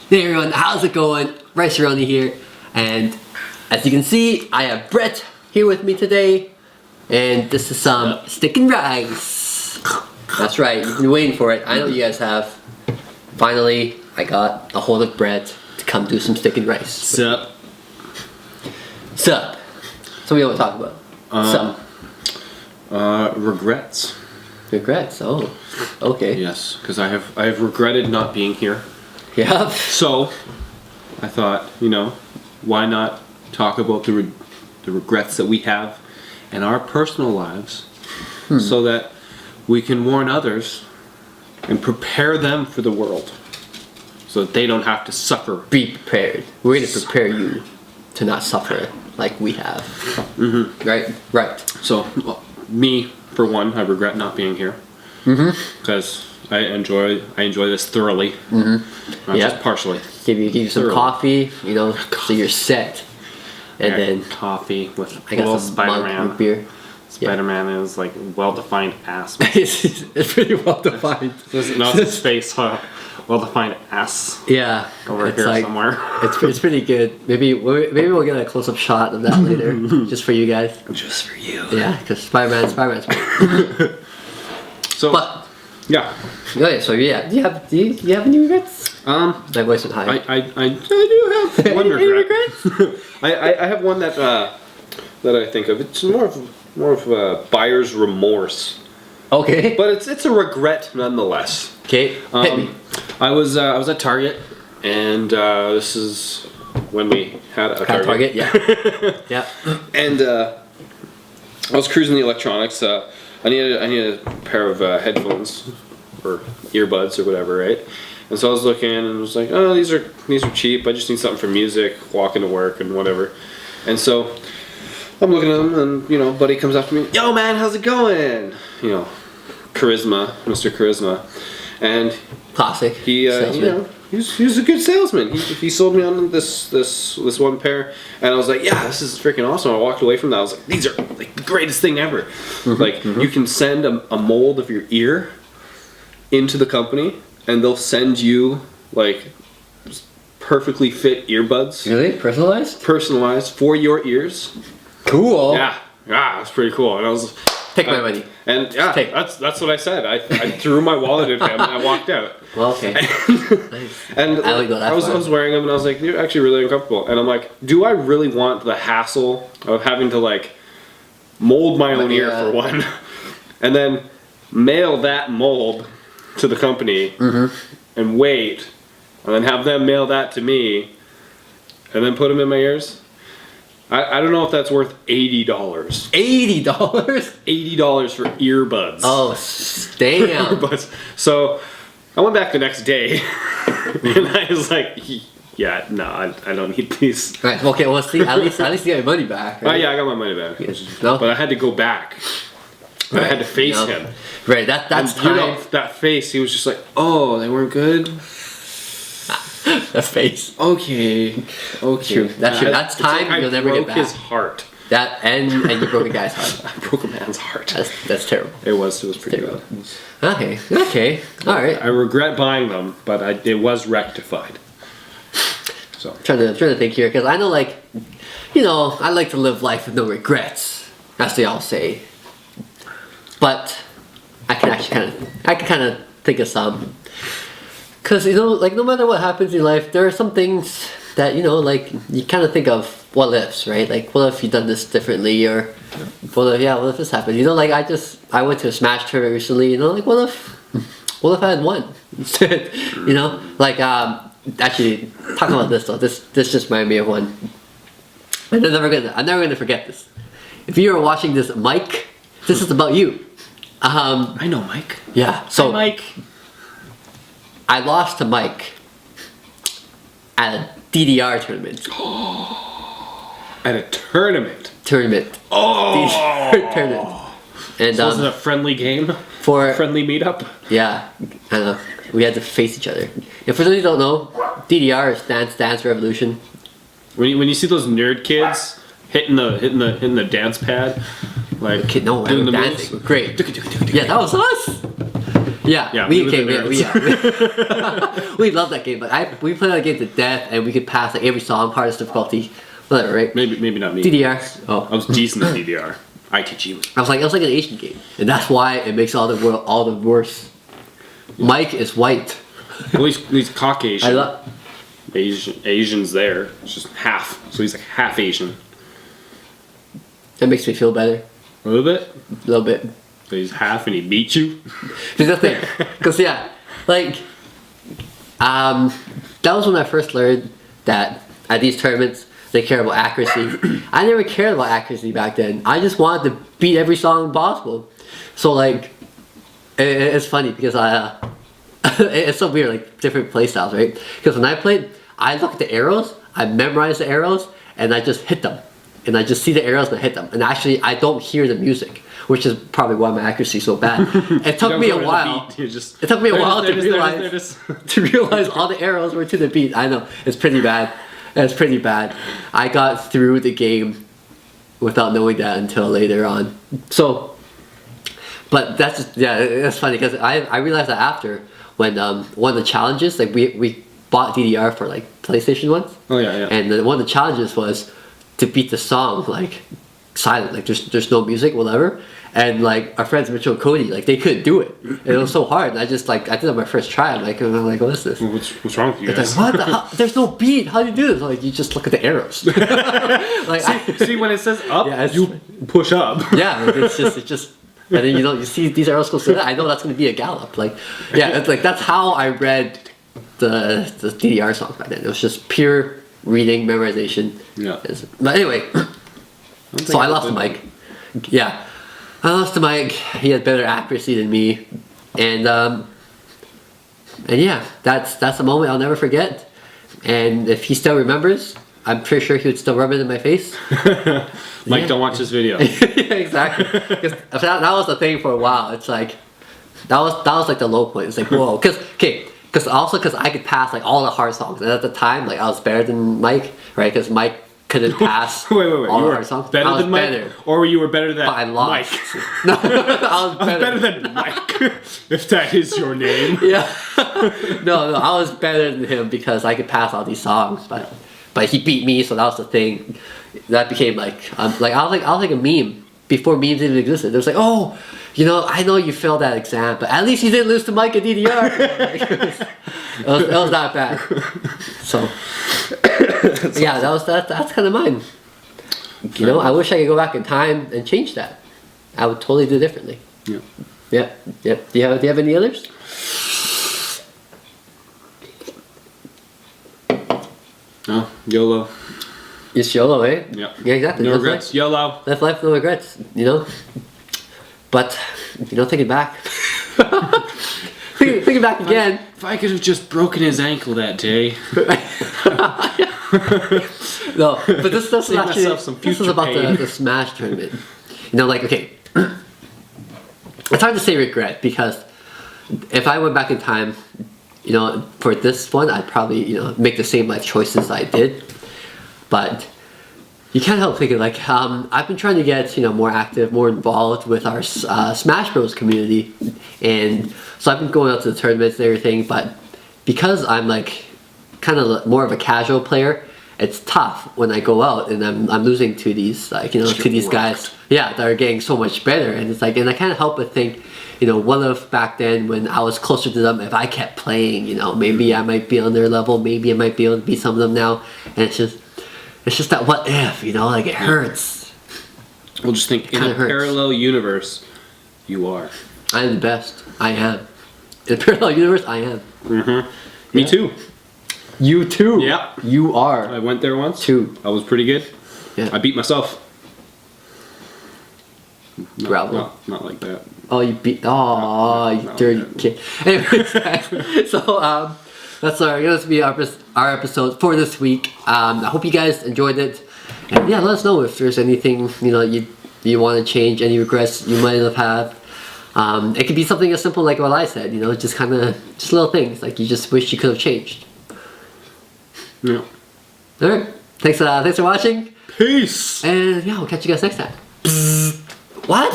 Hey everyone, how's it going? Rice Ronnie here, and as you can see, I have Brett here with me today, and this is some stick and rice. That's right, you've been waiting for it. I know you guys have. Finally, I got a hold of Brett to come do some stick and rice. Sup? Sup? So we want to talk about. Sup? Regrets. Regrets. Oh, okay. Yes, because I have regretted not being here. Yeah. So, I thought, why not talk about the regrets that we have in our personal lives, so that we can warn others and prepare them for the world, so that they don't have to suffer. Be prepared. We're going to prepare you to not suffer like we have. Mm-hmm. Right. So, me, for one, I regret not being here. Because I enjoy this thoroughly. Not just partially. Give you some coffee, so you're set. And then coffee with I got some Spider-Man. root beer. Spider-Man is like well-defined ass. It's pretty well defined. Not his face, well-defined ass. Yeah, Over here somewhere. It's pretty good. Maybe we'll get a close-up shot of that later, just for you guys. Just for you. Yeah, because Spider-Man's. So, But yeah. okay, so yeah, do you have any regrets? My voice went high. I do have one Any regret. regrets? I have one that I think of. It's more of a buyer's remorse, Okay. but it's a regret nonetheless. Okay. Hit me. I was at Target, and this is when we had a Target. Yeah. Yeah. And I was cruising the electronics. I needed a pair of headphones or earbuds or whatever, right? And so I was looking and was like, oh, these are cheap. I just need something for music, walking to work and whatever. And so I'm looking at them, and buddy comes up to me, yo man, how's it going? Charisma, Mr. Charisma, and Classic. he was a good salesman. He sold me on this one pair, and I was like, yeah, this is freaking awesome. I walked away from that. I was like, these are like the greatest thing ever. You can send a mold of your ear into the company, and they'll send you like perfectly fit earbuds. Really? Personalized For your ears. Cool. Yeah, it's pretty cool. And I was Take my money. And yeah, that's what I said. I threw my wallet at him and I walked out. Well, okay. And I was wearing them and I was like, you're actually really uncomfortable. And I'm like, do I really want the hassle of having to like mold my own ear for one, and then mail that mold to the company and wait, and then have them mail that to me, and then put them in my ears? I don't know if that's worth $80. $80? $80 for earbuds. Oh, damn. Earbuds. So I went back the next day and I was like, yeah, no, I don't need these. Right. Okay. Well, see, at least you got your money back. Right? Oh yeah, I got my money back. No? But I had to go back. I had to face him. Right. That's and, time. That face. He was just like, oh, they weren't good. The face. Okay. True. That's time like you'll never get back. I broke his heart. That and you broke a guy's heart. I broke a man's heart. That's terrible. It was pretty bad. Okay. All right. I regret buying them, but it was rectified. So Trying to think here, because I know, I like to live life with no regrets, as they all say. But I can kind of think of some. Because, no matter what happens in life, there are some things that, you kind of think of what ifs, right? Like, what if you done this differently, or what if this happened? I went to a Smash tournament recently, what if I had won? Actually, talking about this though, this just reminded me of one. And I'm never gonna forget this. If you are watching this, Mike, this is about you. I know Mike. Yeah. So Hi, Mike. I lost to Mike at a DDR tournament. At a tournament. Oh. DDR tournament. And So was it a friendly game? for Friendly meetup? Yeah, I know. We had to face each other. And for those who don't know, DDR is Dance Revolution. When you see those nerd kids hitting the dance pad, like Kid, no, doing the dancing. moves. Great. Yeah, that was us. Yeah, Yeah, we we came live in yeah. We love that game, but we played that game to death, and we could pass like every song, hardest difficulty, whatever, right? Maybe not me. DDR. I Oh, was decent at DDR. ITG was. I was like, it was like an Asian game, and that's why it makes all the worse. Mike is white. Well, he's Caucasian. I love. Asian's there. It's just half. So he's like half Asian. That makes me feel better, A little bit. a little bit. So he's half and he beat you. Because that's it. Because yeah, like, that was when I first learned that at these tournaments they care about accuracy. I never cared about accuracy back then. I just wanted to beat every song possible. So like, it's funny because it's so weird, like different play styles, right? Because when I played, I look at the arrows, I memorize the arrows, and I just hit them. And I just see the arrows and I hit them. And actually, I don't hear the music, which is probably why my accuracy is so bad. It took me a while. It took me a while to realize all the arrows were to the beat. I know, it's pretty bad. It's pretty bad. I got through the game without knowing that until later on. So, but that's just, yeah, it's funny because I realized that after when one of the challenges, like we bought DDR for like PlayStation once. Oh yeah, yeah. And then one of the challenges was to beat the song like silent, like there's no music, whatever. And like our friends Mitchell and Cody, like they couldn't do it. And it was so hard. And I did it on my first try. I'm like, what is this? What's wrong with you It's guys? like, what the hell? There's no beat. How do you do this? I'm like, you just look at the arrows. Like, See when it says up, Yeah, it's- you push up. yeah, like, it's just, and then you see these arrows go to that. I know that's going to be a gallop. Like, yeah, it's like that's how I read the DDR songs back then. It was just pure reading, memorization. Yeah. But anyway, so I lost to Mike. Yeah, I lost to Mike. He had better accuracy than me, and yeah, that's a moment I'll never forget. And if he still remembers, I'm pretty sure he would still rub it in my face. Mike, Yeah. don't watch this video. Yeah, exactly. 'Cause that was the thing for a while. It's like that was like the low point. It's like whoa, because I could pass like all the hard songs, and at the time like I was better than Mike, right? Because Mike couldn't pass Wait. all You the were hard songs. better I was than Mike, better, or you were better than but I lost. Mike? No, I was I'm better. better than Mike, if that is your name. Yeah. No, I was better than him because I could pass all these songs, but he beat me, so that was the thing. That became like I was like a meme before memes even existed. It was like, oh, I know you failed that exam, but at least you didn't lose to Mike at DDR. it was that bad. So yeah, that's kind of mine. I wish I could go back in time and change that. I would totally do it differently. Yeah. Yeah. Do you have any others? No, YOLO. It's YOLO, eh? Yeah. Yeah, exactly. No Live regrets. life- YOLO. Live life, no regrets. But thinking back, thinking back again. If I could have just broken his ankle that day. No, but this is Save actually myself some this is future about pain. the Smash tournament. Okay, it's hard to say regret because if I went back in time, for this one, I'd probably make the same life choices I did. But you can't help thinking I've been trying to get more active, more involved with our Smash Bros community, and so I've been going out to the tournaments and everything. But because I'm kind of more of a casual player, it's tough when I go out and I'm losing to these to these guys, that are getting so much better. And it's and I can't help but think, what if back then when I was closer to them, if I kept playing, maybe I might be on their level, maybe I might be able to beat some of them now. And it's just that what if, it hurts. Well, just think, in Kinda a hurts. parallel universe, you are. I'm the best. I am. In a parallel universe, I am. Me Yeah. too. You too. Yeah. You are. I went there once. Too. I was pretty good. Yeah. I beat myself. No, Bravo. not like that. Oh, you beat. Oh, you no, dirty no. kid. Anyways, guys, so that's going to be our episode for this week. I hope you guys enjoyed it, and let us know if there's anything you want to change, any regrets you might have had. It could be something as simple like what I said. Just kind of just little things like you just wish you could have changed. Yeah. All right, thanks for watching, Peace. and we'll catch you guys next time. What?